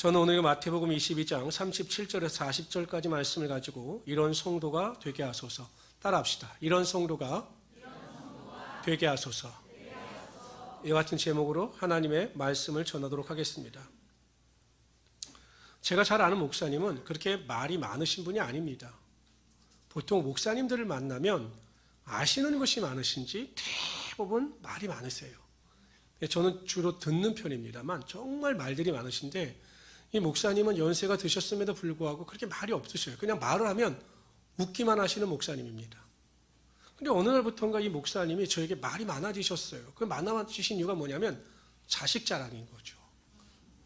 저는 오늘 마태복음 22장 37절에서 40절까지 말씀을 가지고 이런 성도가 되게 하소서. 따라합시다. 이런 성도가 되게 하소서. 이와 같은 제목으로 하나님의 말씀을 전하도록 하겠습니다. 제가 잘 아는 목사님은 그렇게 말이 많으신 분이 아닙니다. 보통 목사님들을 만나면 아시는 것이 많으신지 대부분 말이 많으세요. 저는 주로 듣는 편입니다만 정말 말들이 많으신데, 이 목사님은 연세가 드셨음에도 불구하고 그렇게 말이 없으셔요. 그냥 말을 하면 웃기만 하시는 목사님입니다. 근데 어느 날부터인가 이 목사님이 저에게 말이 많아지셨어요. 그 많아지신 이유가 뭐냐면 자식 자랑인 거죠.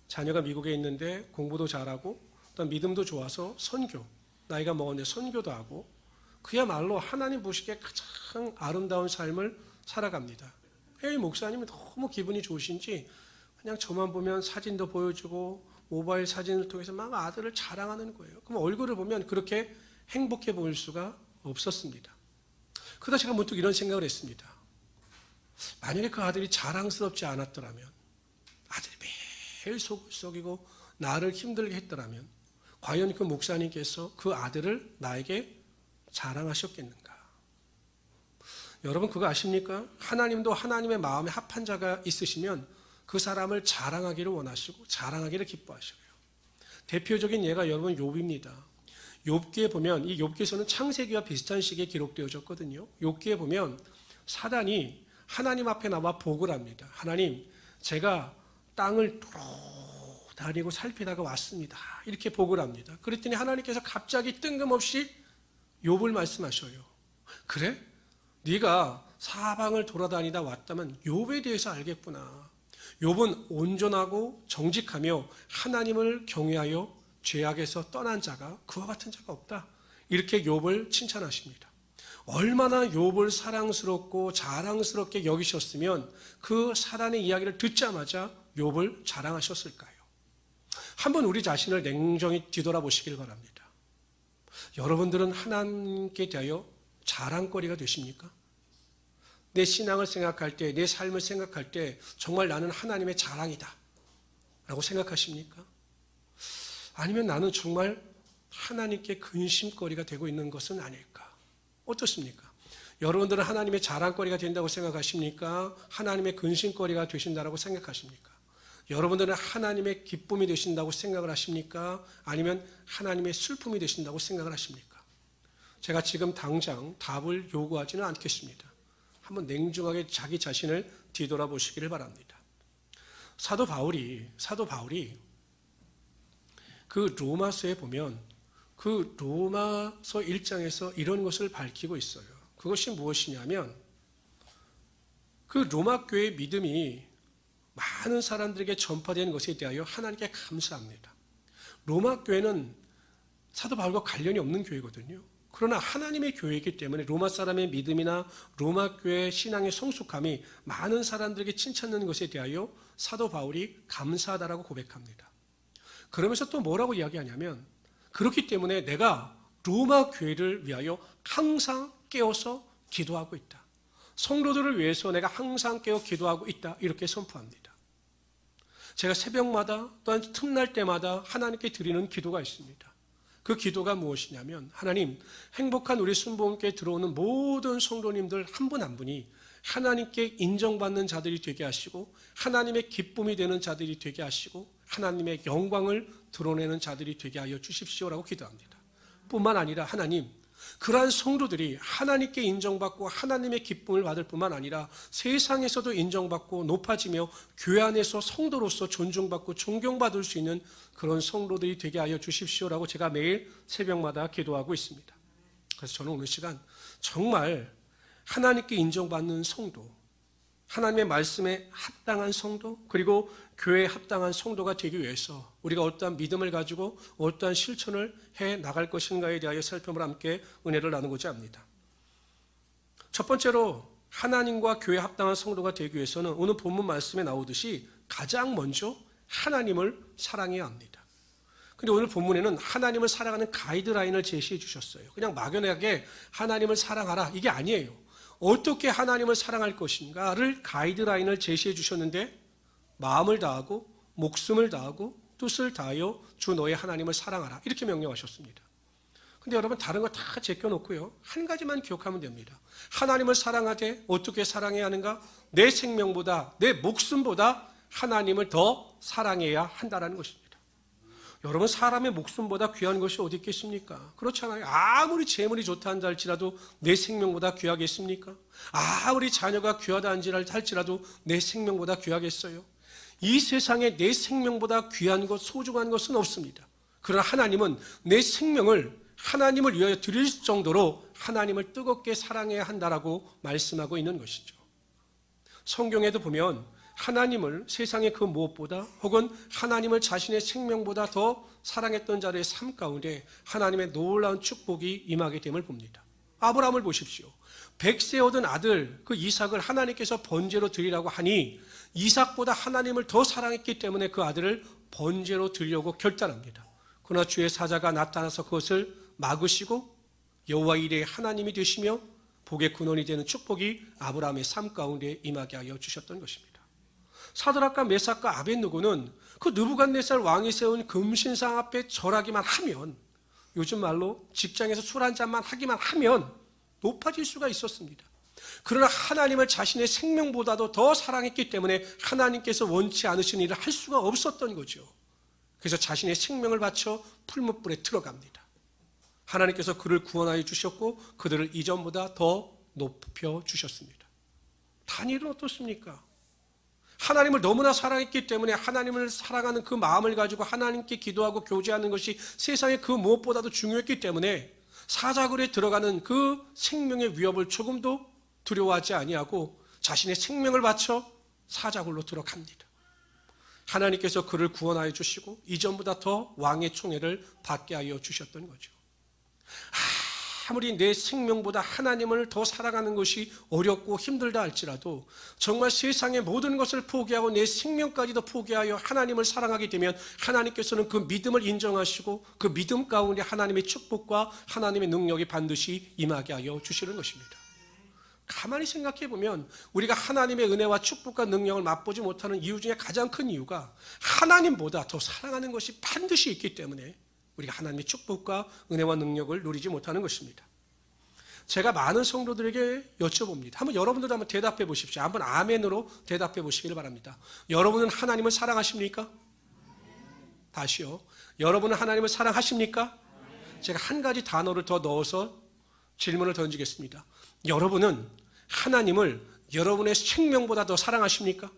자녀가 미국에 있는데 공부도 잘하고 또 믿음도 좋아서 선교, 나이가 먹었는데 선교도 하고 그야말로 하나님 보시기에 가장 아름다운 삶을 살아갑니다. 이 목사님은 너무 기분이 좋으신지 그냥 저만 보면 사진도 보여주고 모바일 사진을 통해서 막 아들을 자랑하는 거예요. 그럼 얼굴을 보면 그렇게 행복해 보일 수가 없었습니다. 그러다 제가 문득 이런 생각을 했습니다. 만약에 그 아들이 자랑스럽지 않았더라면, 아들이 매일 속을 썩이고 나를 힘들게 했더라면 과연 그 목사님께서 그 아들을 나에게 자랑하셨겠는가? 여러분 그거 아십니까? 하나님도 하나님의 마음에 합한 자가 있으시면 그 사람을 자랑하기를 원하시고 자랑하기를 기뻐하셔요. 대표적인 예가 여러분 욥입니다. 욥기에 보면, 이 욥기에서는 창세기와 비슷한 시기에 기록되어졌거든요. 욥기에 보면 사단이 하나님 앞에 나와 복을 합니다. 하나님, 제가 땅을 돌아다니고 살피다가 왔습니다. 이렇게 복을 합니다. 그랬더니 하나님께서 갑자기 뜬금없이 욥을 말씀하셔요. 그래? 네가 사방을 돌아다니다 왔다면 욥에 대해서 알겠구나. 욥은 온전하고 정직하며 하나님을 경외하여 죄악에서 떠난 자가 그와 같은 자가 없다. 이렇게 욥을 칭찬하십니다. 얼마나 욥을 사랑스럽고 자랑스럽게 여기셨으면 그 사단의 이야기를 듣자마자 욥을 자랑하셨을까요? 한번 우리 자신을 냉정히 뒤돌아보시길 바랍니다. 여러분들은 하나님께 대하여 자랑거리가 되십니까? 내 신앙을 생각할 때, 내 삶을 생각할 때 정말 나는 하나님의 자랑이다 라고 생각하십니까? 아니면 나는 정말 하나님께 근심거리가 되고 있는 것은 아닐까? 어떻습니까? 여러분들은 하나님의 자랑거리가 된다고 생각하십니까? 하나님의 근심거리가 되신다고 생각하십니까? 여러분들은 하나님의 기쁨이 되신다고 생각을 하십니까? 아니면 하나님의 슬픔이 되신다고 생각을 하십니까? 제가 지금 당장 답을 요구하지는 않겠습니다. 한번 냉정하게 자기 자신을 뒤돌아보시기를 바랍니다. 사도 바울이 그 로마서에 보면 그 로마서 1장에서 이런 것을 밝히고 있어요. 그것이 무엇이냐면 그 로마 교회의 믿음이 많은 사람들에게 전파된 것에 대하여 하나님께 감사합니다. 로마 교회는 사도 바울과 관련이 없는 교회거든요. 그러나 하나님의 교회이기 때문에 로마 사람의 믿음이나 로마 교회의 신앙의 성숙함이 많은 사람들에게 칭찬하는 것에 대하여 사도 바울이 감사하다라고 고백합니다. 그러면서 또 뭐라고 이야기하냐면, 그렇기 때문에 내가 로마 교회를 위하여 항상 깨어서 기도하고 있다. 성도들을 위해서 내가 항상 깨어 기도하고 있다. 이렇게 선포합니다. 제가 새벽마다 또한 틈날 때마다 하나님께 드리는 기도가 있습니다. 그 기도가 무엇이냐면, 하나님, 행복한 우리 순복음교회에 들어오는 모든 성도님들 한 분 한 분이 하나님께 인정받는 자들이 되게 하시고 하나님의 기쁨이 되는 자들이 되게 하시고 하나님의 영광을 드러내는 자들이 되게 하여 주십시오라고 기도합니다. 뿐만 아니라 하나님, 그러한 성도들이 하나님께 인정받고 하나님의 기쁨을 받을 뿐만 아니라 세상에서도 인정받고 높아지며 교회 안에서 성도로서 존중받고 존경받을 수 있는 그런 성도들이 되게 하여 주십시오라고 제가 매일 새벽마다 기도하고 있습니다. 그래서 저는 오늘 시간 정말 하나님께 인정받는 성도, 하나님의 말씀에 합당한 성도, 그리고 교회에 합당한 성도가 되기 위해서 우리가 어떠한 믿음을 가지고 어떠한 실천을 해 나갈 것인가에 대하여 살펴보며 함께 은혜를 나누고자 합니다. 첫 번째로 하나님과 교회에 합당한 성도가 되기 위해서는 오늘 본문 말씀에 나오듯이 가장 먼저 하나님을 사랑해야 합니다. 근데 오늘 본문에는 하나님을 사랑하는 가이드라인을 제시해 주셨어요. 그냥 막연하게 하나님을 사랑하라, 이게 아니에요. 어떻게 하나님을 사랑할 것인가를 가이드라인을 제시해 주셨는데 마음을 다하고 목숨을 다하고 뜻을 다하여 주 너의 하나님을 사랑하라. 이렇게 명령하셨습니다. 근데 여러분 다른 거 다 제껴놓고요. 한 가지만 기억하면 됩니다. 하나님을 사랑하되 어떻게 사랑해야 하는가? 내 생명보다 내 목숨보다 하나님을 더 사랑해야 한다는 것입니다. 여러분 사람의 목숨보다 귀한 것이 어디 있겠습니까? 그렇잖아요. 아무리 재물이 좋다 한다 할지라도 내 생명보다 귀하겠습니까? 아무리 자녀가 귀하다 할지라도 내 생명보다 귀하겠어요? 이 세상에 내 생명보다 귀한 것, 소중한 것은 없습니다. 그러나 하나님은 내 생명을 하나님을 위하여 드릴 정도로 하나님을 뜨겁게 사랑해야 한다라고 말씀하고 있는 것이죠. 성경에도 보면 하나님을 세상의 그 무엇보다 혹은 하나님을 자신의 생명보다 더 사랑했던 자들의 삶 가운데 하나님의 놀라운 축복이 임하게 됨을 봅니다. 아브라함을 보십시오. 100세 얻은 아들 그 이삭을 하나님께서 번제로 드리라고 하니 이삭보다 하나님을 더 사랑했기 때문에 그 아들을 번제로 드리려고 결단합니다. 그러나 주의 사자가 나타나서 그것을 막으시고 여호와 이레의 하나님이 되시며 복의 근원이 되는 축복이 아브라함의 삶 가운데 임하게 하여 주셨던 것입니다. 사드락과 메삭과 아벳느고는 그 느부갓네살 왕이 세운 금신상 앞에 절하기만 하면, 요즘 말로 직장에서 술 한 잔만 하기만 하면 높아질 수가 있었습니다. 그러나 하나님을 자신의 생명보다도 더 사랑했기 때문에 하나님께서 원치 않으신 일을 할 수가 없었던 거죠. 그래서 자신의 생명을 바쳐 풀무불에 들어갑니다. 하나님께서 그를 구원하여 주셨고 그들을 이전보다 더 높여 주셨습니다. 다니엘은 어떻습니까? 하나님을 너무나 사랑했기 때문에 하나님을 사랑하는 그 마음을 가지고 하나님께 기도하고 교제하는 것이 세상의 그 무엇보다도 중요했기 때문에 사자굴에 들어가는 그 생명의 위협을 조금도 두려워하지 아니하고 자신의 생명을 바쳐 사자굴로 들어갑니다. 하나님께서 그를 구원하여 주시고 이전보다 더 왕의 총애를 받게 하여 주셨던 거죠. 아무리 내 생명보다 하나님을 더 사랑하는 것이 어렵고 힘들다 할지라도 정말 세상의 모든 것을 포기하고 내 생명까지도 포기하여 하나님을 사랑하게 되면 하나님께서는 그 믿음을 인정하시고 그 믿음 가운데 하나님의 축복과 하나님의 능력이 반드시 임하게 하여 주시는 것입니다. 가만히 생각해 보면 우리가 하나님의 은혜와 축복과 능력을 맛보지 못하는 이유 중에 가장 큰 이유가 하나님보다 더 사랑하는 것이 반드시 있기 때문에 우리가 하나님의 축복과 은혜와 능력을 누리지 못하는 것입니다. 제가 많은 성도들에게 여쭤봅니다. 한번 여러분들도 한번 대답해 보십시오. 한번 아멘으로 대답해 보시기를 바랍니다. 여러분은 하나님을 사랑하십니까? 다시요. 여러분은 하나님을 사랑하십니까? 제가 한 가지 단어를 더 넣어서 질문을 던지겠습니다. 여러분은 하나님을 여러분의 생명보다 더 사랑하십니까?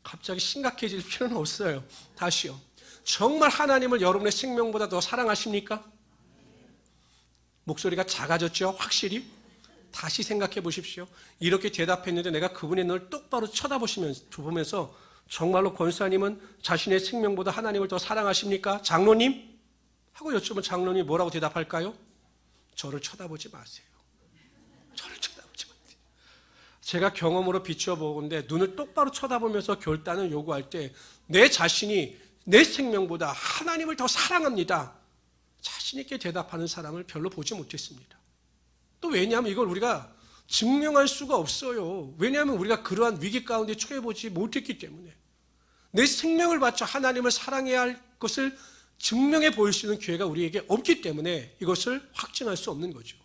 갑자기 심각해질 필요는 없어요. 다시요. 정말 하나님을 여러분의 생명보다 더 사랑하십니까? 목소리가 작아졌죠? 확실히? 다시 생각해 보십시오. 이렇게 대답했는데 내가 그분의 눈을 똑바로 쳐다보면서 정말로 권사님은 자신의 생명보다 하나님을 더 사랑하십니까? 장로님? 하고 여쭈면 장로님이 뭐라고 대답할까요? 저를 쳐다보지 마세요. 저를 쳐다보지 마세요. 제가 경험으로 비춰보건데 눈을 똑바로 쳐다보면서 결단을 요구할 때 내 자신이 내 생명보다 하나님을 더 사랑합니다. 자신 있게 대답하는 사람을 별로 보지 못했습니다. 또 왜냐하면 이걸 우리가 증명할 수가 없어요. 왜냐하면 우리가 그러한 위기 가운데 처해보지 못했기 때문에 내 생명을 바쳐 하나님을 사랑해야 할 것을 증명해 보일 수 있는 기회가 우리에게 없기 때문에 이것을 확증할 수 없는 거죠.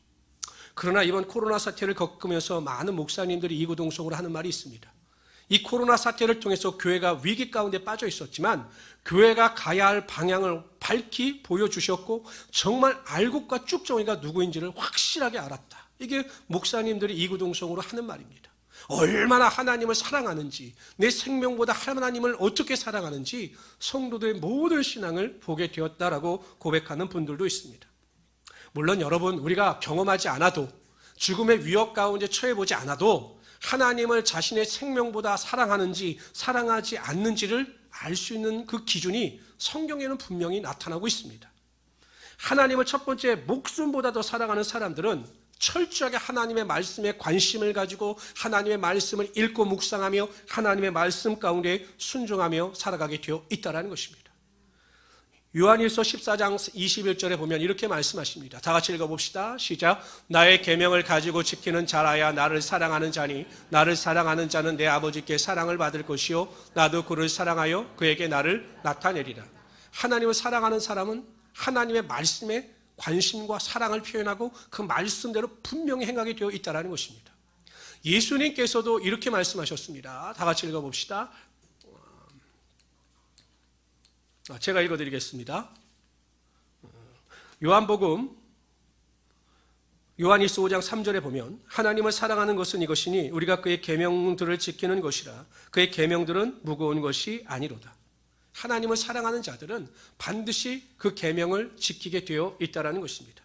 그러나 이번 코로나 사태를 겪으면서 많은 목사님들이 이구동성으로 하는 말이 있습니다. 이 코로나 사태를 통해서 교회가 위기 가운데 빠져 있었지만 교회가 가야 할 방향을 밝히 보여주셨고 정말 알곡과 쭉정이가 누구인지를 확실하게 알았다. 이게 목사님들이 이구동성으로 하는 말입니다. 얼마나 하나님을 사랑하는지, 내 생명보다 하나님을 어떻게 사랑하는지 성도들의 모든 신앙을 보게 되었다라고 고백하는 분들도 있습니다. 물론 여러분, 우리가 경험하지 않아도, 죽음의 위협 가운데 처해보지 않아도 하나님을 자신의 생명보다 사랑하는지 사랑하지 않는지를 알 수 있는 그 기준이 성경에는 분명히 나타나고 있습니다. 하나님을 첫 번째 목숨보다 더 사랑하는 사람들은 철저하게 하나님의 말씀에 관심을 가지고 하나님의 말씀을 읽고 묵상하며 하나님의 말씀 가운데 순종하며 살아가게 되어 있다는 것입니다. 요한일서 14장 21절에 보면 이렇게 말씀하십니다. 다 같이 읽어봅시다. 시작. 나의 계명을 가지고 지키는 자라야 나를 사랑하는 자니 나를 사랑하는 자는 내 아버지께 사랑을 받을 것이요 나도 그를 사랑하여 그에게 나를 나타내리라. 하나님을 사랑하는 사람은 하나님의 말씀에 관심과 사랑을 표현하고 그 말씀대로 분명히 행하게 되어 있다는 것입니다. 예수님께서도 이렇게 말씀하셨습니다. 다 같이 읽어봅시다. 제가 읽어드리겠습니다. 요한복음 요한일서 5장 3절에 보면 하나님을 사랑하는 것은 이것이니 우리가 그의 계명들을 지키는 것이라. 그의 계명들은 무거운 것이 아니로다. 하나님을 사랑하는 자들은 반드시 그 계명을 지키게 되어 있다는 것입니다.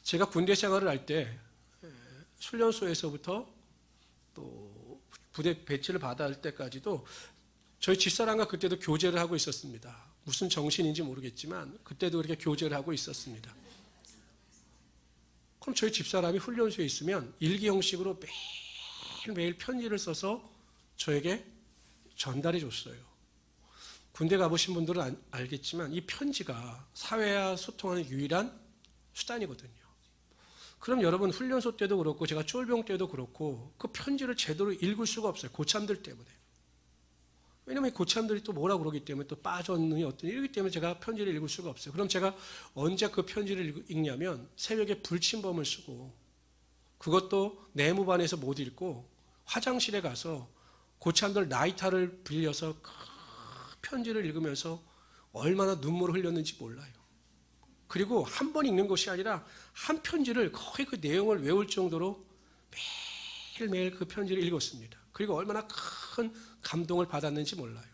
제가 군대 생활을 할 때 훈련소에서부터 또 부대 배치를 받을 때까지도 저희 집사람과 그때도 교제를 하고 있었습니다. 무슨 정신인지 모르겠지만 그때도 그렇게 교제를 하고 있었습니다. 그럼 저희 집사람이 훈련소에 있으면 일기 형식으로 매일매일 편지를 써서 저에게 전달해 줬어요. 군대 가보신 분들은 알겠지만 이 편지가 사회와 소통하는 유일한 수단이거든요. 그럼 여러분 훈련소 때도 그렇고 제가 쫄병 때도 그렇고 그 편지를 제대로 읽을 수가 없어요. 고참들 때문에. 왜냐면 고참들이 또 뭐라 그러기 때문에 또 빠졌느니 어떠니 이러기 때문에 제가 편지를 읽을 수가 없어요. 그럼 제가 언제 그 편지를 읽냐면 새벽에 불침범을 쓰고 그것도 내무반에서 못 읽고 화장실에 가서 고참들 나이타를 빌려서 그 편지를 읽으면서 얼마나 눈물을 흘렸는지 몰라요. 그리고 한 번 읽는 것이 아니라 한 편지를 거의 그 내용을 외울 정도로 매일매일 그 편지를 읽었습니다. 그리고 얼마나 큰 감동을 받았는지 몰라요.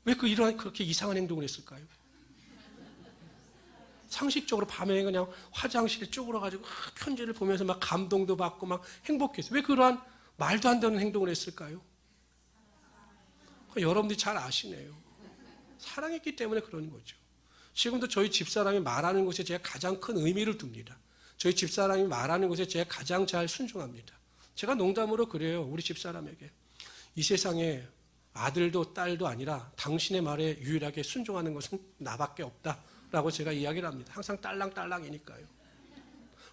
왜 그렇게 이상한 행동을 했을까요? 상식적으로 밤에 그냥 화장실에 쪼그려가지고 편지를 보면서 막 감동도 받고 막 행복했어요. 왜 그러한 말도 안 되는 행동을 했을까요? 여러분들이 잘 아시네요. 사랑했기 때문에 그러는 거죠. 지금도 저희 집사람이 말하는 것에 제가 가장 큰 의미를 둡니다. 저희 집사람이 말하는 것에 제가 가장 잘 순종합니다. 제가 농담으로 그래요. 우리 집사람에게. 이 세상에 아들도 딸도 아니라 당신의 말에 유일하게 순종하는 것은 나밖에 없다라고 제가 이야기를 합니다. 항상 딸랑딸랑이니까요.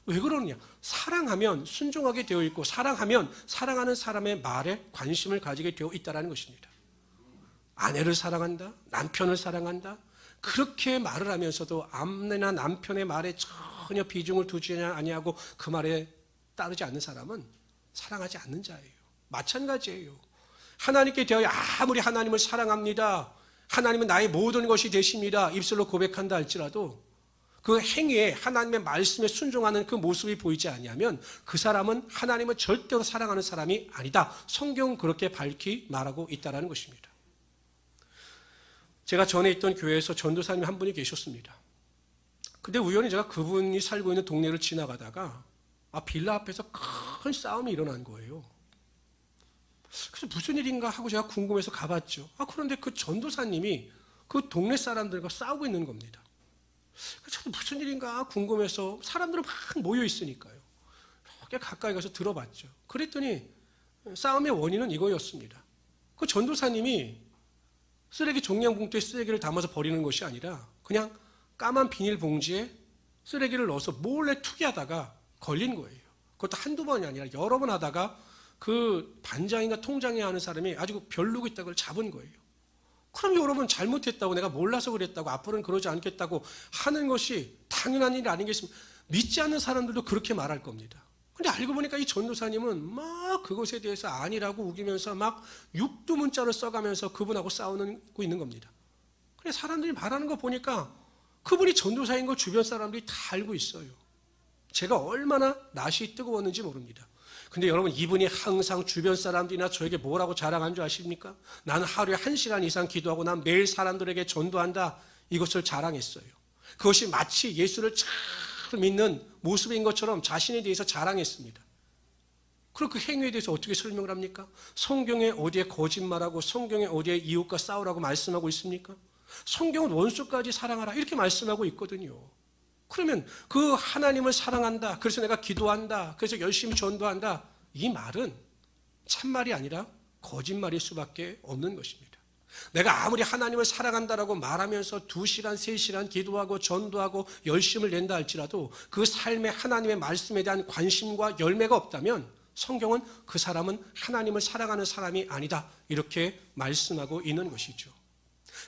왜 그러느냐? 사랑하면 순종하게 되어 있고 사랑하면 사랑하는 사람의 말에 관심을 가지게 되어 있다는 것입니다. 아내를 사랑한다, 남편을 사랑한다, 그렇게 말을 하면서도 아내나 남편의 말에 전혀 비중을 두지 아니하고 그 말에 따르지 않는 사람은 사랑하지 않는 자예요. 마찬가지예요. 하나님께 대하여 아무리 하나님을 사랑합니다, 하나님은 나의 모든 것이 되십니다, 입술로 고백한다 할지라도 그 행위에 하나님의 말씀에 순종하는 그 모습이 보이지 아니하면 그 사람은 하나님을 절대로 사랑하는 사람이 아니다. 성경은 그렇게 밝히 말하고 있다는 것입니다. 제가 전에 있던 교회에서 전도사님 한 분이 계셨습니다. 근데 우연히 제가 그분이 살고 있는 동네를 지나가다가 빌라 앞에서 큰 싸움이 일어난 거예요. 그래서 무슨 일인가 하고 제가 궁금해서 가봤죠. 그런데 그 전도사님이 그 동네 사람들과 싸우고 있는 겁니다. 저도 무슨 일인가 궁금해서 사람들은 막 모여 있으니까요. 이렇게 가까이 가서 들어봤죠. 그랬더니 싸움의 원인은 이거였습니다. 그 전도사님이 쓰레기 종량 봉투에 쓰레기를 담아서 버리는 것이 아니라 그냥 까만 비닐봉지에 쓰레기를 넣어서 몰래 투기하다가 걸린 거예요. 그것도 한두 번이 아니라 여러 번 하다가 그 반장인가 통장이 하는 사람이 아주 별로고 있다고 그걸 잡은 거예요. 그럼 여러분 잘못했다고 내가 몰라서 그랬다고 앞으로는 그러지 않겠다고 하는 것이 당연한 일이 아니겠습니까? 믿지 않는 사람들도 그렇게 말할 겁니다. 근데 알고 보니까 이 전도사님은 막 그것에 대해서 아니라고 우기면서 막 육두문자를 써가면서 그분하고 싸우고 있는 겁니다. 그래 사람들이 말하는 거 보니까 그분이 전도사인 걸 주변 사람들이 다 알고 있어요. 제가 얼마나 낯이 뜨거웠는지 모릅니다. 근데 여러분 이분이 항상 주변 사람들이나 저에게 뭐라고 자랑한 줄 아십니까? 나는 하루에 1시간 이상 기도하고 난 매일 사람들에게 전도한다. 이것을 자랑했어요. 그것이 마치 예수를 잘 믿는 모습인 것처럼 자신에 대해서 자랑했습니다. 그리고 그 행위에 대해서 어떻게 설명을 합니까? 성경에 어디에 거짓말하고 성경에 어디에 이웃과 싸우라고 말씀하고 있습니까? 성경은 원수까지 사랑하라 이렇게 말씀하고 있거든요. 그러면 그 하나님을 사랑한다, 그래서 내가 기도한다, 그래서 열심히 전도한다, 이 말은 참말이 아니라 거짓말일 수밖에 없는 것입니다. 내가 아무리 하나님을 사랑한다라고 말하면서 2시간, 3시간 기도하고 전도하고 열심을 낸다 할지라도 그 삶에 하나님의 말씀에 대한 관심과 열매가 없다면 성경은 그 사람은 하나님을 사랑하는 사람이 아니다, 이렇게 말씀하고 있는 것이죠.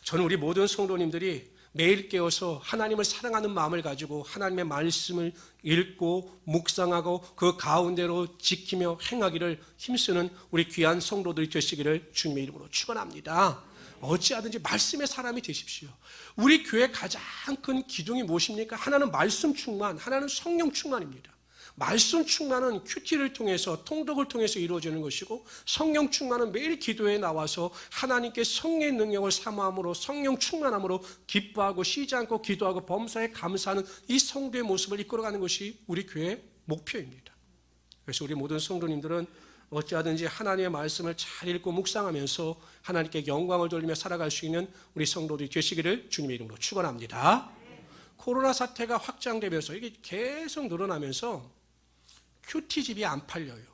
저는 우리 모든 성도님들이 매일 깨어서 하나님을 사랑하는 마음을 가지고 하나님의 말씀을 읽고 묵상하고 그 가운데로 지키며 행하기를 힘쓰는 우리 귀한 성도들이 되시기를 주님의 이름으로 축원합니다. 어찌하든지 말씀의 사람이 되십시오. 우리 교회 가장 큰 기둥이 무엇입니까? 하나는 말씀 충만, 하나는 성령 충만입니다. 말씀 충만은 큐티를 통해서, 통독을 통해서 이루어지는 것이고, 성령 충만은 매일 기도에 나와서 하나님께 성령의 능력을 사모함으로, 성령 충만함으로 기뻐하고 쉬지 않고 기도하고 범사에 감사하는 이 성도의 모습을 이끌어가는 것이 우리 교회의 목표입니다. 그래서 우리 모든 성도님들은 어찌하든지 하나님의 말씀을 잘 읽고 묵상하면서 하나님께 영광을 돌리며 살아갈 수 있는 우리 성도들이 되시기를 주님의 이름으로 축원합니다. 코로나 사태가 확장되면서 이게 계속 늘어나면서 큐티집이 안 팔려요.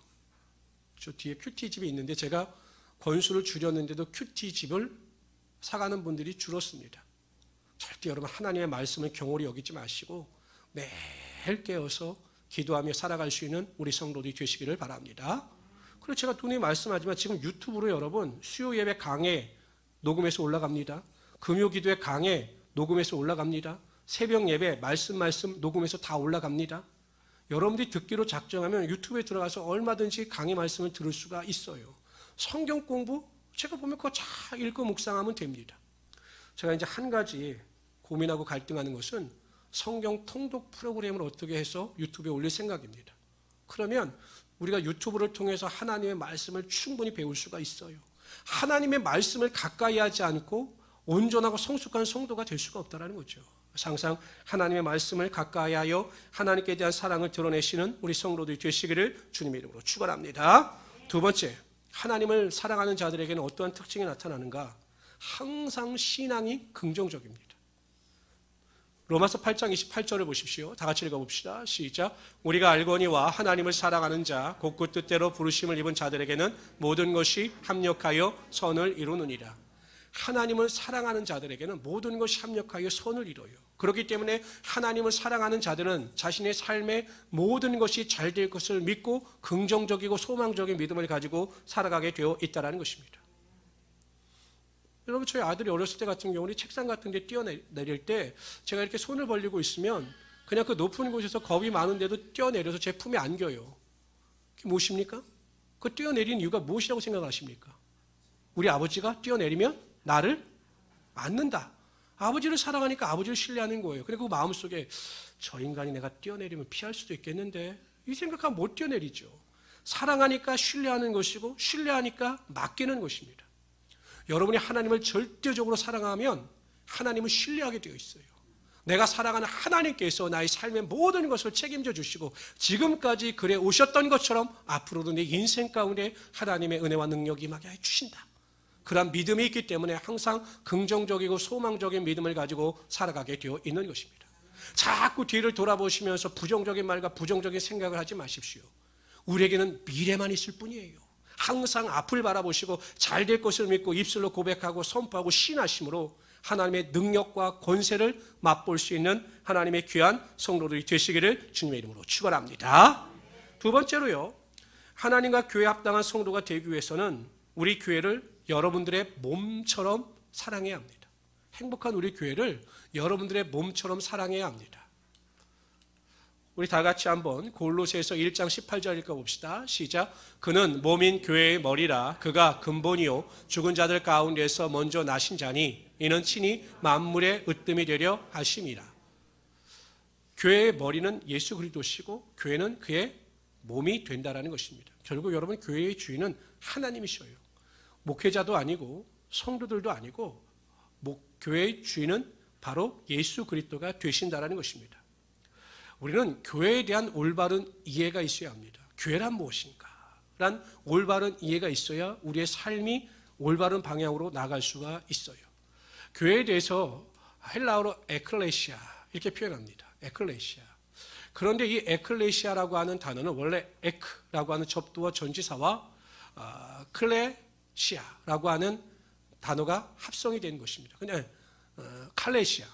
저 뒤에 큐티집이 있는데 제가 권수를 줄였는데도 큐티집을 사가는 분들이 줄었습니다. 절대 여러분 하나님의 말씀을 경홀히 여기지 마시고 매일 깨어서 기도하며 살아갈 수 있는 우리 성도들이 되시기를 바랍니다. 그리고 제가 누누이 말씀하지만 지금 유튜브로 여러분 수요 예배 강해 녹음해서 올라갑니다. 금요 기도회 강해 녹음해서 올라갑니다. 새벽 예배 말씀 녹음해서 다 올라갑니다. 여러분들이 듣기로 작정하면 유튜브에 들어가서 얼마든지 강의 말씀을 들을 수가 있어요. 성경 공부 제가 보면 그거 잘 읽고 묵상하면 됩니다. 제가 이제 한 가지 고민하고 갈등하는 것은 성경 통독 프로그램을 어떻게 해서 유튜브에 올릴 생각입니다. 그러면 우리가 유튜브를 통해서 하나님의 말씀을 충분히 배울 수가 있어요. 하나님의 말씀을 가까이 하지 않고 온전하고 성숙한 성도가 될 수가 없다는 거죠. 항상 하나님의 말씀을 가까이 하여 하나님께 대한 사랑을 드러내시는 우리 성도들이 되시기를 주님의 이름으로 축원합니다. 두 번째, 하나님을 사랑하는 자들에게는 어떠한 특징이 나타나는가? 항상 신앙이 긍정적입니다. 로마서 8장 28절을 보십시오. 다 같이 읽어봅시다. 시작. 우리가 알거니와 하나님을 사랑하는 자 곧 그 뜻대로 부르심을 입은 자들에게는 모든 것이 합력하여 선을 이루느니라. 하나님을 사랑하는 자들에게는 모든 것이 합력하여 선을 이뤄요. 그렇기 때문에 하나님을 사랑하는 자들은 자신의 삶의 모든 것이 잘 될 것을 믿고 긍정적이고 소망적인 믿음을 가지고 살아가게 되어 있다는 것입니다. 여러분, 저희 아들이 어렸을 때 같은 경우는 책상 같은 데 뛰어내릴 때 제가 이렇게 손을 벌리고 있으면 그냥 그 높은 곳에서 겁이 많은데도 뛰어내려서 제 품에 안겨요. 그게 무엇입니까? 그 뛰어내린 이유가 무엇이라고 생각하십니까? 우리 아버지가 뛰어내리면 나를 맞는다. 아버지를 사랑하니까 아버지를 신뢰하는 거예요. 그리고 그 마음속에 저 인간이 내가 뛰어내리면 피할 수도 있겠는데 이 생각하면 못 뛰어내리죠. 사랑하니까 신뢰하는 것이고 신뢰하니까 맡기는 것입니다. 여러분이 하나님을 절대적으로 사랑하면 하나님을 신뢰하게 되어 있어요. 내가 사랑하는 하나님께서 나의 삶의 모든 것을 책임져 주시고 지금까지 그래 오셨던 것처럼 앞으로도 내 인생 가운데 하나님의 은혜와 능력이 임하게 해 주신다. 그런 믿음이 있기 때문에 항상 긍정적이고 소망적인 믿음을 가지고 살아가게 되어 있는 것입니다. 자꾸 뒤를 돌아보시면서 부정적인 말과 부정적인 생각을 하지 마십시오. 우리에게는 미래만 있을 뿐이에요. 항상 앞을 바라보시고 잘 될 것을 믿고 입술로 고백하고 선포하고 신하심으로 하나님의 능력과 권세를 맛볼 수 있는 하나님의 귀한 성도들이 되시기를 주님의 이름으로 축원합니다. 두 번째로요, 하나님과 교회에 합당한 성도가 되기 위해서는 우리 교회를 여러분들의 몸처럼 사랑해야 합니다. 행복한 우리 교회를 여러분들의 몸처럼 사랑해야 합니다. 우리 다 같이 한번 골로새서 1장 18절 읽어봅시다. 시작. 그는 몸인 교회의 머리라. 그가 근본이요 죽은 자들 가운데서 먼저 나신 자니 이는 친히 만물의 으뜸이 되려 하심이라. 교회의 머리는 예수 그리스도시고 교회는 그의 몸이 된다라는 것입니다. 결국 여러분 교회의 주인은 하나님이셔요. 목회자도 아니고 성도들도 아니고 교회의 주인은 바로 예수 그리스도가 되신다라는 것입니다. 우리는 교회에 대한 올바른 이해가 있어야 합니다. 교회란 무엇인가? 란 올바른 이해가 있어야 우리의 삶이 올바른 방향으로 나갈 수가 있어요. 교회에 대해서 헬라어로 에클레시아 이렇게 표현합니다. 에클레시아. 그런데 이 에클레시아라고 하는 단어는 원래 에크라고 하는 접두어 전치사와 클레시아라고 하는 단어가 합성이 된 것입니다. 그냥 칼레시아.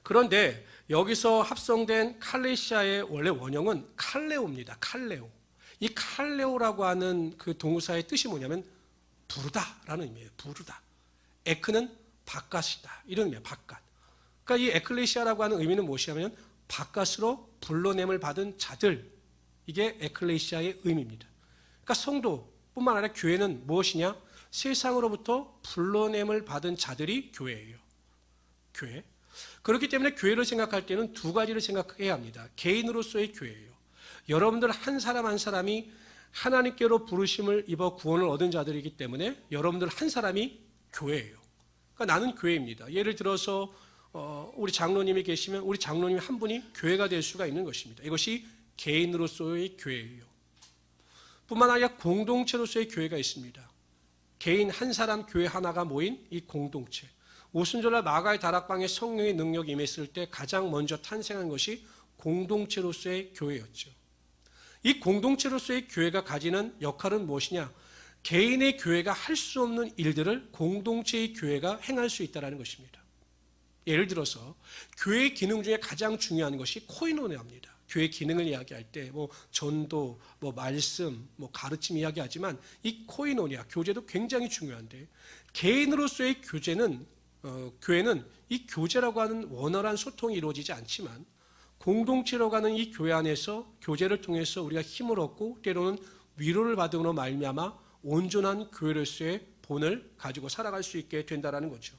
그런데 여기서 합성된 칼레시아의 원래 원형은 칼레오입니다. 칼레오. 이 칼레오라고 하는 그 동사의 뜻이 뭐냐면 부르다라는 의미예요. 부르다. 에크는 바깥이다. 이런 의미예요. 바깥. 그러니까 이 에클레시아라고 하는 의미는 무엇이냐면 바깥으로 불러냄을 받은 자들. 이게 에클레시아의 의미입니다. 그러니까 성도뿐만 아니라 교회는 무엇이냐? 세상으로부터 불러냄을 받은 자들이 교회예요. 교회. 그렇기 때문에 교회를 생각할 때는 두 가지를 생각해야 합니다. 개인으로서의 교회예요. 여러분들 한 사람 한 사람이 하나님께로 부르심을 입어 구원을 얻은 자들이기 때문에 여러분들 한 사람이 교회예요. 그러니까 나는 교회입니다. 예를 들어서 우리 장로님이 계시면 우리 장로님 한 분이 교회가 될 수가 있는 것입니다. 이것이 개인으로서의 교회예요. 뿐만 아니라 공동체로서의 교회가 있습니다. 개인 한 사람 교회 하나가 모인 이 공동체. 오순절날 마가의 다락방에 성령의 능력이 임했을 때 가장 먼저 탄생한 것이 공동체로서의 교회였죠. 이 공동체로서의 교회가 가지는 역할은 무엇이냐? 개인의 교회가 할 수 없는 일들을 공동체의 교회가 행할 수 있다는 것입니다. 예를 들어서 교회의 기능 중에 가장 중요한 것이 코이노니아입니다. 교회 기능을 이야기할 때 전도, 말씀, 가르침 이야기하지만 이 코이노니아, 교제도 굉장히 중요한데 개인으로서의 교회는 이 교제라고 하는 원활한 소통이 이루어지지 않지만 공동체로 가는 이 교회 안에서 교제를 통해서 우리가 힘을 얻고 때로는 위로를 받음으로 말미암아 온전한 교회로서의 본을 가지고 살아갈 수 있게 된다는 거죠.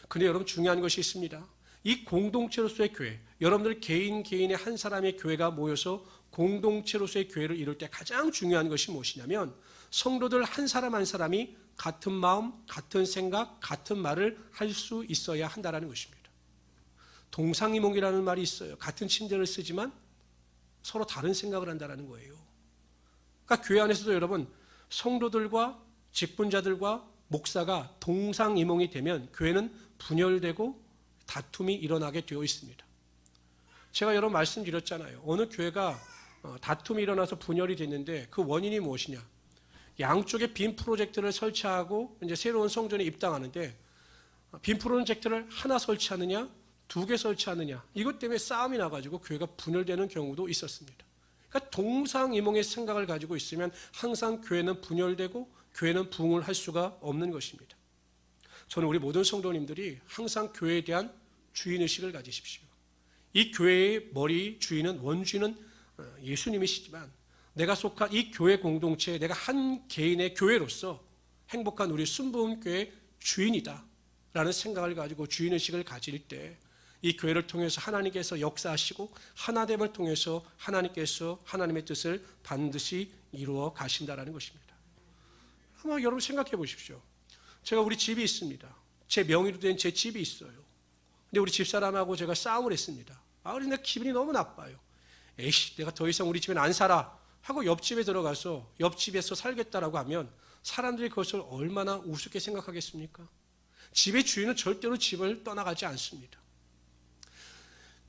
그런데 여러분 중요한 것이 있습니다. 이 공동체로서의 교회, 여러분들 개인의 한 사람의 교회가 모여서 공동체로서의 교회를 이룰 때 가장 중요한 것이 무엇이냐면 성도들 한 사람 한 사람이 같은 마음, 같은 생각, 같은 말을 할 수 있어야 한다는 것입니다. 동상이몽이라는 말이 있어요. 같은 침대를 쓰지만 서로 다른 생각을 한다는 거예요. 그러니까 교회 안에서도 여러분 성도들과 직분자들과 목사가 동상이몽이 되면 교회는 분열되고 다툼이 일어나게 되어 있습니다. 제가 여러 번 말씀드렸잖아요. 어느 교회가 다툼이 일어나서 분열이 됐는데 그 원인이 무엇이냐? 양쪽에 빔 프로젝트를 설치하고 이제 새로운 성전에 입당하는데 빔 프로젝트를 하나 설치하느냐, 두 개 설치하느냐 이것 때문에 싸움이 나가지고 교회가 분열되는 경우도 있었습니다. 그러니까 동상이몽의 생각을 가지고 있으면 항상 교회는 분열되고 교회는 부흥을 할 수가 없는 것입니다. 저는 우리 모든 성도님들이 항상 교회에 대한 주인의식을 가지십시오. 이 교회의 머리 주인은 원주인은 예수님이시지만 내가 속한 이 교회 공동체에 내가 한 개인의 교회로서 행복한 우리 순복음교회 주인이다 라는 생각을 가지고 주인의식을 가질 때 이 교회를 통해서 하나님께서 역사하시고 하나됨을 통해서 하나님께서 하나님의 뜻을 반드시 이루어 가신다라는 것입니다. 한번 여러분 생각해 보십시오. 제가 우리 집이 있습니다. 제 명의로 된 제 집이 있어요. 근데 우리 집사람하고 제가 싸움을 했습니다. 그런데 기분이 너무 나빠요. 에이씨, 내가 더 이상 우리 집엔 안 살아 하고 옆집에 들어가서 옆집에서 살겠다라고 하면 사람들이 그것을 얼마나 우습게 생각하겠습니까? 집의 주인은 절대로 집을 떠나가지 않습니다.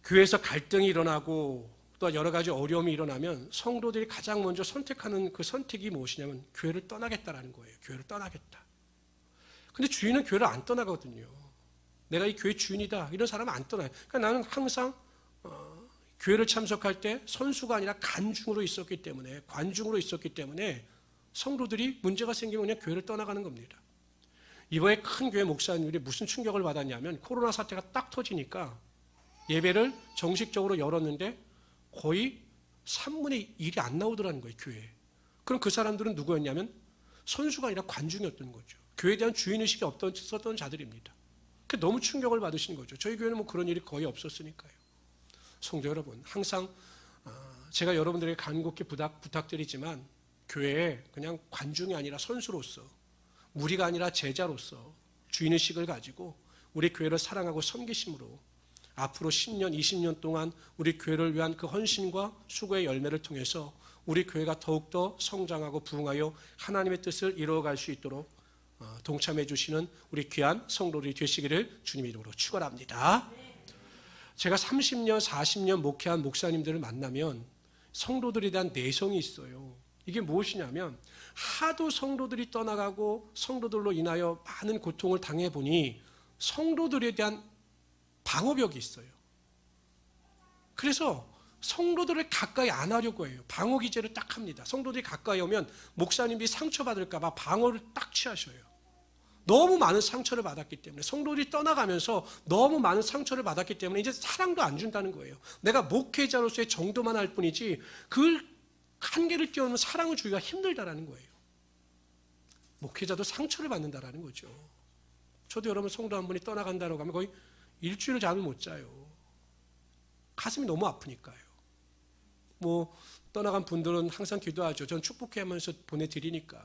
교회에서 갈등이 일어나고 또 여러 가지 어려움이 일어나면 성도들이 가장 먼저 선택하는 그 선택이 무엇이냐면 교회를 떠나겠다라는 거예요. 교회를 떠나겠다. 근데 주인은 교회를 안 떠나거든요. 내가 이 교회 주인이다. 이런 사람은 안 떠나요. 그러니까 나는 항상 교회를 참석할 때 선수가 아니라 관중으로 있었기 때문에 성도들이 문제가 생기면 그냥 교회를 떠나가는 겁니다. 이번에 큰 교회 목사님들이 무슨 충격을 받았냐면 코로나 사태가 딱 터지니까 예배를 정식적으로 열었는데 거의 3분의 1이 안 나오더라는 거예요, 교회에. 그럼 그 사람들은 누구였냐면 선수가 아니라 관중이었던 거죠. 교회에 대한 주인의식이 없었던 자들입니다. 너무 충격을 받으신 거죠. 저희 교회는 그런 일이 거의 없었으니까요. 성도 여러분, 항상 제가 여러분들에게 간곡히 부탁드리지만 교회에 그냥 관중이 아니라 선수로서, 무리가 아니라 제자로서 주인의식을 가지고 우리 교회를 사랑하고 섬기심으로 앞으로 10년, 20년 동안 우리 교회를 위한 그 헌신과 수고의 열매를 통해서 우리 교회가 더욱더 성장하고 부흥하여 하나님의 뜻을 이루어갈 수 있도록 동참해 주시는 우리 귀한 성도들이 되시기를 주님의 이름으로 축원합니다. 제가 30년, 40년 목회한 목사님들을 만나면 성도들에 대한 내성이 있어요. 이게 무엇이냐면 하도 성도들이 떠나가고 성도들로 인하여 많은 고통을 당해보니 성도들에 대한 방어벽이 있어요. 그래서 성도들을 가까이 안 하려고 해요. 방어 기제를 딱 합니다. 성도들이 가까이 오면 목사님이 상처받을까 봐 방어를 딱 취하셔요. 너무 많은 상처를 받았기 때문에, 성도들이 떠나가면서 너무 많은 상처를 받았기 때문에 이제 사랑도 안 준다는 거예요. 내가 목회자로서의 정도만 할 뿐이지 그 한계를 뛰어넘는 사랑을 주기가 힘들다라는 거예요. 목회자도 상처를 받는다라는 거죠. 저도 여러분 성도 한 분이 떠나간다고 하면 거의 일주일 잠을 못 자요. 가슴이 너무 아프니까요. 뭐 떠나간 분들은 항상 기도하죠. 전 축복해하면서 보내드리니까.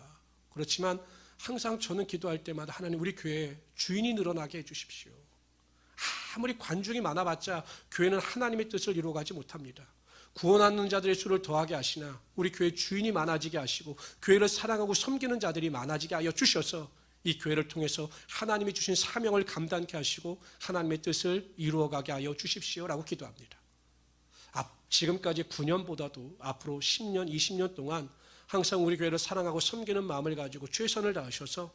그렇지만 항상 저는 기도할 때마다 하나님 우리 교회 주인이 늘어나게 해주십시오. 아무리 관중이 많아봤자 교회는 하나님의 뜻을 이루어가지 못합니다. 구원하는 자들의 수를 더하게 하시나 우리 교회 주인이 많아지게 하시고 교회를 사랑하고 섬기는 자들이 많아지게 하여 주셔서 이 교회를 통해서 하나님이 주신 사명을 감당케 하시고 하나님의 뜻을 이루어가게 하여 주십시오라고 기도합니다. 지금까지 9년보다도 앞으로 10년, 20년 동안 항상 우리 교회를 사랑하고 섬기는 마음을 가지고 최선을 다하셔서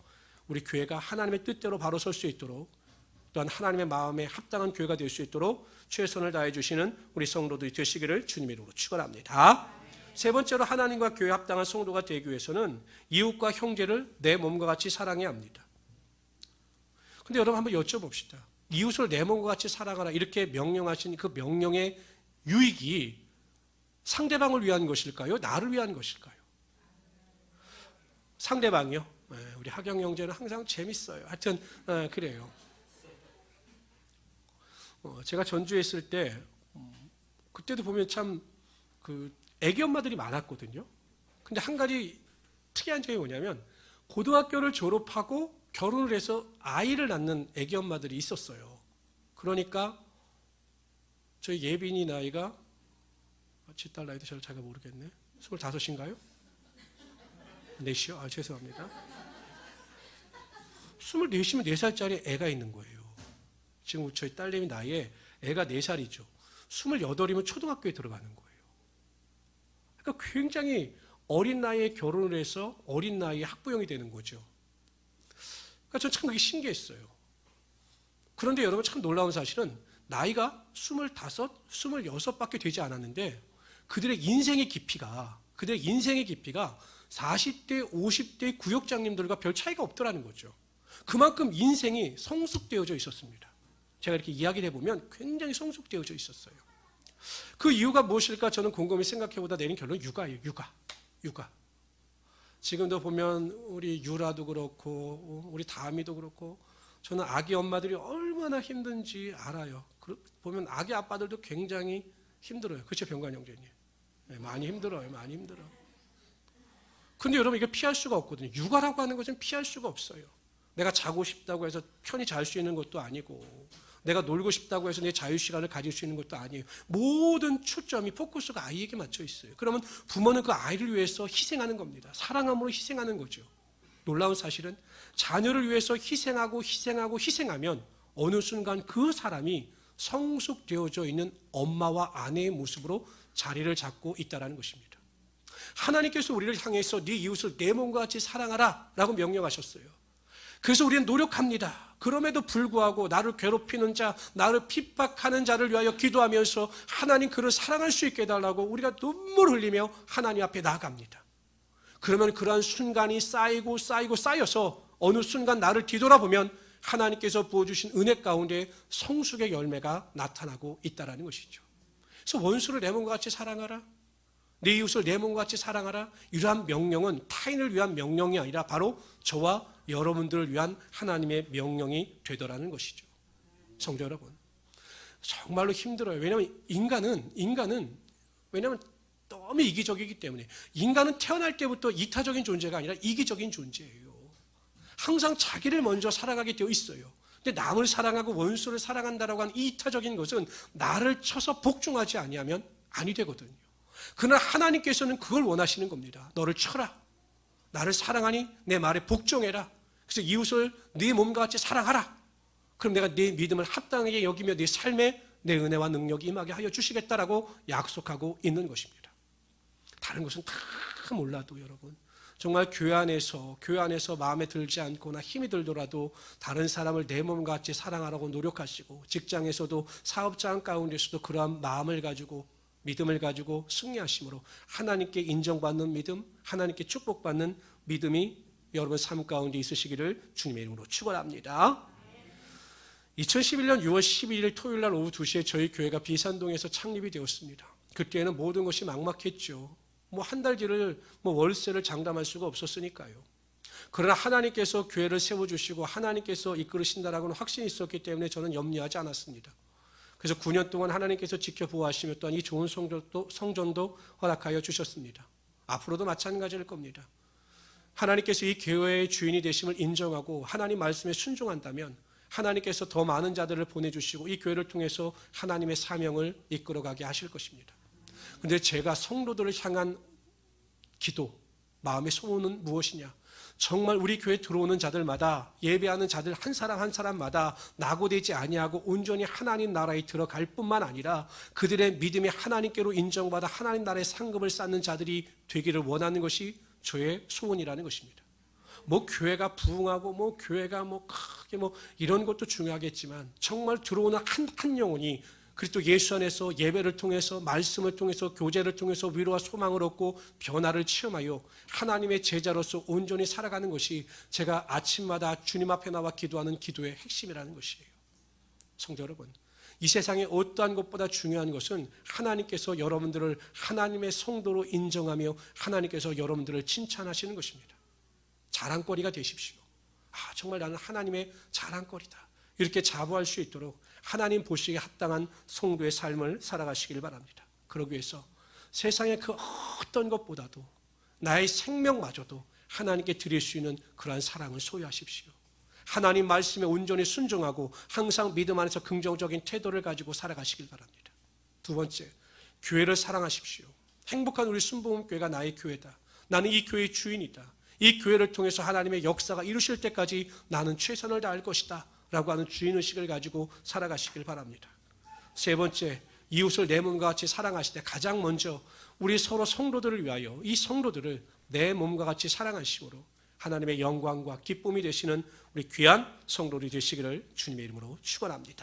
우리 교회가 하나님의 뜻대로 바로 설 수 있도록, 또한 하나님의 마음에 합당한 교회가 될 수 있도록 최선을 다해 주시는 우리 성도들이 되시기를 주님의 이름으로 축원합니다. 세 번째로 하나님과 교회 합당한 성도가 되기 위해서는 이웃과 형제를 내 몸과 같이 사랑해야 합니다. 근데 여러분 한번 여쭤봅시다. 이웃을 내 몸과 같이 사랑하라 이렇게 명령하신 그 명령의 유익이 상대방을 위한 것일까요? 나를 위한 것일까요? 상대방이요. 우리 하경 형제는 항상 재밌어요. 하여튼 그래요. 제가 전주에 있을 때 그때도 보면 참 그 애기 엄마들이 많았거든요. 근데 한 가지 특이한 점이 뭐냐면 고등학교를 졸업하고 결혼을 해서 아이를 낳는 애기 엄마들이 있었어요. 그러니까 저희 예빈이 나이가 제 딸 나이도 잘 모르겠네. 25인가요? 4시요? 죄송합니다. 24시면 4살짜리 애가 있는 거예요. 지금 저희 딸내미 나이에 애가 4살이죠. 28이면 초등학교에 들어가는 거예요. 그러니까 굉장히 어린 나이에 결혼을 해서 어린 나이에 학부형이 되는 거죠. 그러니까 저는 참 그게 신기했어요. 그런데 여러분 참 놀라운 사실은 나이가 25, 26밖에 되지 않았는데 그들의 인생의 깊이가 40대, 50대 구역장님들과 별 차이가 없더라는 거죠. 그만큼 인생이 성숙되어져 있었습니다. 제가 이렇게 이야기를 해보면 굉장히 성숙되어져 있었어요. 그 이유가 무엇일까 저는 곰곰이 생각해보다 내린 결론은 육아예요. 육아. 지금도 보면 우리 유라도 그렇고 우리 다미도 그렇고 저는 아기 엄마들이 얼마나 힘든지 알아요. 보면 아기 아빠들도 굉장히 힘들어요. 그렇죠, 병관 형제님? 네, 많이 힘들어요. 근데 여러분 이게 피할 수가 없거든요. 육아라고 하는 것은 피할 수가 없어요. 내가 자고 싶다고 해서 편히 잘 수 있는 것도 아니고 내가 놀고 싶다고 해서 내 자유시간을 가질 수 있는 것도 아니에요. 모든 초점이 포커스가 아이에게 맞춰 있어요. 그러면 부모는 그 아이를 위해서 희생하는 겁니다. 사랑함으로 희생하는 거죠. 놀라운 사실은 자녀를 위해서 희생하면 어느 순간 그 사람이 성숙되어져 있는 엄마와 아내의 모습으로 자리를 잡고 있다는 것입니다. 하나님께서 우리를 향해서 네 이웃을 내 몸과 같이 사랑하라 라고 명령하셨어요. 그래서 우리는 노력합니다. 그럼에도 불구하고 나를 괴롭히는 자, 나를 핍박하는 자를 위하여 기도하면서 하나님 그를 사랑할 수 있게 해달라고 우리가 눈물 흘리며 하나님 앞에 나아갑니다. 그러면 그러한 순간이 쌓여서 어느 순간 나를 뒤돌아보면 하나님께서 부어주신 은혜 가운데 성숙의 열매가 나타나고 있다는 것이죠. 그래서 원수를 내 몸과 같이 사랑하라, 내 이웃을 내 몸과 같이 사랑하라, 이러한 명령은 타인을 위한 명령이 아니라 바로 저와 여러분들을 위한 하나님의 명령이 되더라는 것이죠. 성도 여러분, 정말로 힘들어요. 왜냐하면 인간은 너무 이기적이기 때문에. 인간은 태어날 때부터 이타적인 존재가 아니라 이기적인 존재예요. 항상 자기를 먼저 살아가게 되어 있어요. 근데 남을 사랑하고 원수를 사랑한다라고 하는 이타적인 것은 나를 쳐서 복종하지 아니하면 아니 되거든요. 그러나 하나님께서는 그걸 원하시는 겁니다. 너를 쳐라, 나를 사랑하니 내 말에 복종해라. 그래서 이웃을 네 몸과 같이 사랑하라. 그럼 내가 네 믿음을 합당하게 여기며 네 삶에 내 은혜와 능력이 임하게 하여 주시겠다라고 약속하고 있는 것입니다. 다른 것은 다 다 몰라도 여러분 정말 교회 안에서 마음에 들지 않거나 힘이 들더라도 다른 사람을 내 몸과 같이 사랑하라고 노력하시고 직장에서도 사업장 가운데서도 그러한 마음을 가지고 믿음을 가지고 승리하심으로 하나님께 인정받는 믿음, 하나님께 축복받는 믿음이 여러분 삶 가운데 있으시기를 주님의 이름으로 축원합니다. 2011년 6월 12일 토요일 날 오후 2시에 저희 교회가 비산동에서 창립이 되었습니다. 그때는 모든 것이 막막했죠. 한 달 뒤를 월세를 장담할 수가 없었으니까요. 그러나 하나님께서 교회를 세워주시고 하나님께서 이끌으신다라고는 확신이 있었기 때문에 저는 염려하지 않았습니다. 그래서 9년 동안 하나님께서 지켜보아하시며 또한 이 좋은 성전도 허락하여 주셨습니다. 앞으로도 마찬가지일 겁니다. 하나님께서 이 교회의 주인이 되심을 인정하고 하나님 말씀에 순종한다면 하나님께서 더 많은 자들을 보내주시고 이 교회를 통해서 하나님의 사명을 이끌어가게 하실 것입니다. 그런데 제가 성도들을 향한 기도, 마음의 소원은 무엇이냐? 정말 우리 교회에 들어오는 자들마다 예배하는 자들 한 사람 한 사람마다 낙오되지 아니하고 온전히 하나님 나라에 들어갈 뿐만 아니라 그들의 믿음이 하나님께로 인정받아 하나님 나라의 상급을 쌓는 자들이 되기를 원하는 것이 저의 소원이라는 것입니다. 교회가 부흥하고 교회가 크게 이런 것도 중요하겠지만 정말 들어오는 한 영혼이 그리스도 예수 안에서 예배를 통해서 말씀을 통해서 교제를 통해서 위로와 소망을 얻고 변화를 체험하여 하나님의 제자로서 온전히 살아가는 것이 제가 아침마다 주님 앞에 나와 기도하는 기도의 핵심이라는 것이에요. 성도 여러분, 이 세상에 어떠한 것보다 중요한 것은 하나님께서 여러분들을 하나님의 성도로 인정하며 하나님께서 여러분들을 칭찬하시는 것입니다. 자랑거리가 되십시오. 정말 나는 하나님의 자랑거리다. 이렇게 자부할 수 있도록 하나님 보시기에 합당한 성도의 삶을 살아가시길 바랍니다. 그러기 위해서 세상의 그 어떤 것보다도 나의 생명마저도 하나님께 드릴 수 있는 그러한 사랑을 소유하십시오. 하나님 말씀에 온전히 순종하고 항상 믿음 안에서 긍정적인 태도를 가지고 살아가시길 바랍니다. 두 번째, 교회를 사랑하십시오. 행복한 우리 순복음교회가 나의 교회다. 나는 이 교회의 주인이다. 이 교회를 통해서 하나님의 역사가 이루실 때까지 나는 최선을 다할 것이다 라고 하는 주인의식을 가지고 살아가시길 바랍니다. 세 번째, 이웃을 내 몸과 같이 사랑하시되 가장 먼저 우리 서로 성도들을 위하여 이 성도들을 내 몸과 같이 사랑하심으로 하나님의 영광과 기쁨이 되시는 우리 귀한 성도들이 되시기를 주님의 이름으로 축원합니다.